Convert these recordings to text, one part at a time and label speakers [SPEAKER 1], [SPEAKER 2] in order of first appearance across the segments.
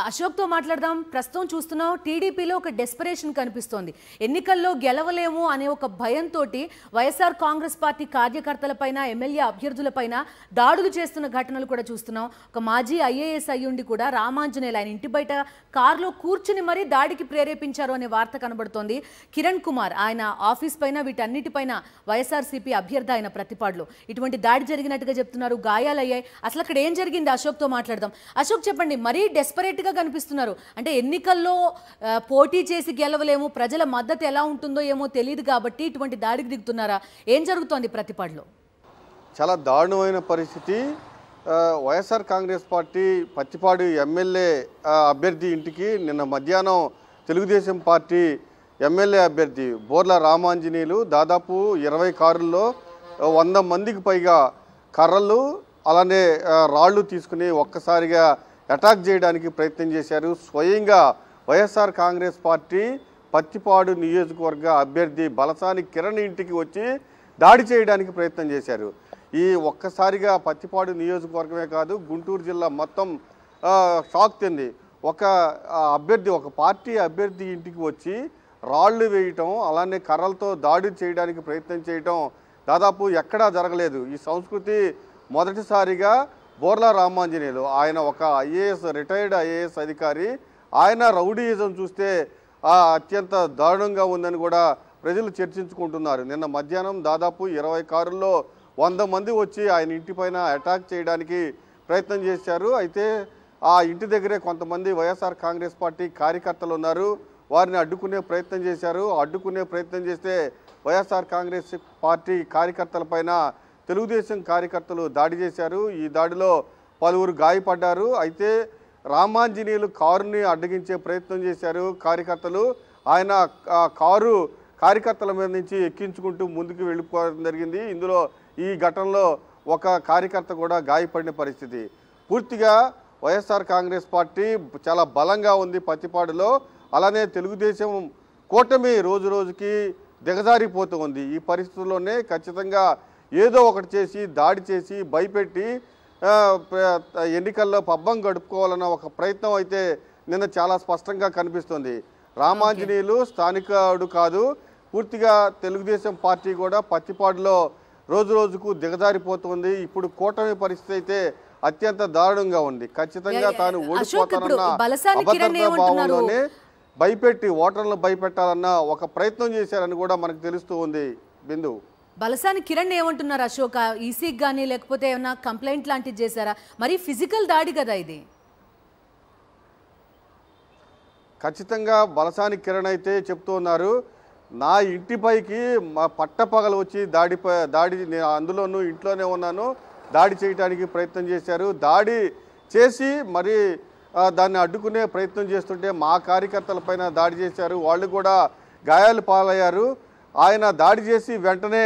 [SPEAKER 1] అశోక్తో మాట్లాడదాం. ప్రస్తుతం చూస్తున్నాం టీడీపీలో ఒక డెస్పరేషన్ కనిపిస్తోంది. ఎన్నికల్లో గెలవలేము అనే ఒక భయంతో వైఎస్ఆర్ కాంగ్రెస్ పార్టీ కార్యకర్తలపైన, ఎమ్మెల్యే అభ్యర్థులపైన దాడులు చేస్తున్న ఘటనలు కూడా చూస్తున్నాం. ఒక మాజీ ఐఏఎస్ అయ్యుండి కూడా రామాంజనేయులు ఆయన ఇంటి బయట కారులో కూర్చుని మరీ దాడికి ప్రేరేపించారు అనే వార్త కనబడుతోంది. కిరణ్ కుమార్ ఆయన ఆఫీస్ పైన వీటన్నిటిపైన వైఎస్ఆర్సీపీ అభ్యర్థి ఆయన ప్రతిపాడులో ఇటువంటి దాడి జరిగినట్టుగా చెప్తున్నారు. గాయాలయ్యాయి. అసలు అక్కడ ఏం జరిగింది అశోక్తో మాట్లాడదాం. అశోక్ చెప్పండి, మరీ డెస్పరేట్గా కనిపిస్తున్నారు. అంటే ఎన్నికల్లో పోటీ చేసి గెలవలేము, ప్రజల మద్దతు ఎలా ఉంటుందో ఏమో తెలియదు కాబట్టి ఇటువంటి దాడికి దిగుతున్నారా? ఏం జరుగుతోంది ప్రతిపాడులో?
[SPEAKER 2] చాలా దారుణమైన పరిస్థితి. వైఎస్ఆర్ కాంగ్రెస్ పార్టీ పత్తిపాడు ఎమ్మెల్యే అభ్యర్థి ఇంటికి నిన్న మధ్యాహ్నం తెలుగుదేశం పార్టీ ఎమ్మెల్యే అభ్యర్థి బోర్ల రామాంజనేయులు దాదాపు 20 కారుల్లో 100 మందికి పైగా కర్రలు అలానే రాళ్ళు తీసుకుని ఒక్కసారిగా అటాక్ చేయడానికి ప్రయత్నం చేశారు. స్వయంగా వైఎస్ఆర్ కాంగ్రెస్ పార్టీ పత్తిపాడు నియోజకవర్గ అభ్యర్థి బలసాని కిరణ్ ఇంటికి వచ్చి దాడి చేయడానికి ప్రయత్నం చేశారు. ఈ ఒక్కసారిగా పత్తిపాడు నియోజకవర్గమే కాదు, గుంటూరు జిల్లా మొత్తం షాక్ తింది. ఒక పార్టీ అభ్యర్థి ఇంటికి వచ్చి రాళ్ళు వేయటం, అలానే కర్రలతో దాడి చేయడానికి ప్రయత్నం చేయటం దాదాపు ఎక్కడా జరగలేదు. ఈ సంస్కృతి మొదటిసారిగా బోర్ల రామాంజనేయులు ఆయన ఒక రిటైర్డ్ ఐఏఎస్ అధికారి. ఆయన రౌడీయిజం చూస్తే అత్యంత దారుణంగా ఉందని కూడా ప్రజలు చర్చించుకుంటున్నారు. నిన్న మధ్యాహ్నం దాదాపు 20 కారుల్లో 100 మంది వచ్చి ఆయన ఇంటిపైన అటాక్ చేయడానికి ప్రయత్నం చేశారు. అయితే ఆ ఇంటి దగ్గరే కొంతమంది వైఎస్ఆర్ కాంగ్రెస్ పార్టీ కార్యకర్తలు ఉన్నారు. వారిని అడ్డుకునే ప్రయత్నం చేశారు. అడ్డుకునే ప్రయత్నం చేస్తే వైఎస్ఆర్ కాంగ్రెస్ పార్టీ కార్యకర్తలపైన తెలుగుదేశం కార్యకర్తలు దాడి చేశారు. ఈ దాడిలో పలువురు గాయపడ్డారు. అయితే రామాంజనేయులు కారుని అడ్డగించే ప్రయత్నం చేశారు కార్యకర్తలు. ఆయన కారు కార్యకర్తల మీద నుంచి ఎక్కించుకుంటూ ముందుకు వెళ్ళిపోవడం జరిగింది. ఇందులో ఈ ఘటనలో ఒక కార్యకర్త కూడా గాయపడిన పరిస్థితి. పూర్తిగా వైఎస్ఆర్ కాంగ్రెస్ పార్టీ చాలా బలంగా ఉంది పత్తిపాడులో. అలానే తెలుగుదేశం కూటమి రోజు రోజుకి దిగజారిపోతూ ఉంది. ఈ పరిస్థితుల్లోనే ఖచ్చితంగా ఏదో ఒకటి చేసి దాడి చేసి భయపెట్టి ఎన్నికల్లో పబ్బం గడుపుకోవాలన్న ఒక ప్రయత్నం అయితే నిన్న చాలా స్పష్టంగా కనిపిస్తుంది. రామాంజనేయులు స్థానికుడు కాదు, పూర్తిగా తెలుగుదేశం పార్టీ కూడా పత్తిపాడులో రోజు రోజుకు దిగజారిపోతుంది. ఇప్పుడు కూటమి పరిస్థితి అయితే అత్యంత దారుణంగా ఉంది. ఖచ్చితంగా తాను ఓడిపోతానన్న అభద్రతా భావంలోనే భయపెట్టి ఓటర్లను భయపెట్టాలన్న ఒక ప్రయత్నం చేశారని కూడా మనకు తెలుస్తూ ఉంది. బిందు,
[SPEAKER 1] బలసాని కిరణ్ ఏమంటున్నారు అశోక్? ఈసీకి కానీ లేకపోతే ఏమైనా కంప్లైంట్ లాంటిది చేశారా? మరి ఫిజికల్ దాడి కదా ఇది.
[SPEAKER 2] ఖచ్చితంగా బలసాని కిరణ్ అయితే చెప్తూ ఉన్నారు, నా ఇంటిపైకి మా పట్టపగలు వచ్చి దాడి అందులోనూ ఇంట్లోనే ఉన్నాను, దాడి చేయడానికి ప్రయత్నం చేశారు. దాడి చేసి మరి దాన్ని అడ్డుకునే ప్రయత్నం చేస్తుంటే మా కార్యకర్తలపైన దాడి చేశారు. వాళ్ళు కూడా గాయాలు పాలయ్యారు. ఆయన దాడి చేసి వెంటనే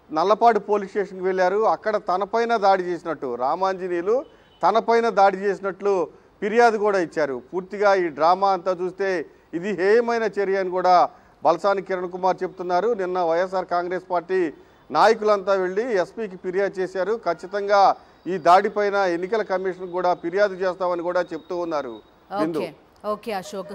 [SPEAKER 2] నల్లపాడు పోలీస్ స్టేషన్కి వెళ్ళారు. అక్కడ తనపైన దాడి చేసినట్టు రామాంజనేయులు తనపైన దాడి చేసినట్లు ఫిర్యాదు కూడా ఇచ్చారు. పూర్తిగా ఈ డ్రామా అంతా చూస్తే ఇది హేయమైన చర్య అని కూడా బలసాని కిరణ్ కుమార్ చెప్తున్నారు. నిన్న వైఎస్ఆర్ కాంగ్రెస్ పార్టీ నాయకులంతా వెళ్ళి ఎస్పీకి ఫిర్యాదు చేశారు. ఖచ్చితంగా ఈ దాడిపైన ఎన్నికల కమిషన్ కూడా ఫిర్యాదు చేస్తామని కూడా చెప్తూ ఉన్నారు.
[SPEAKER 1] ఓకే అశోక్.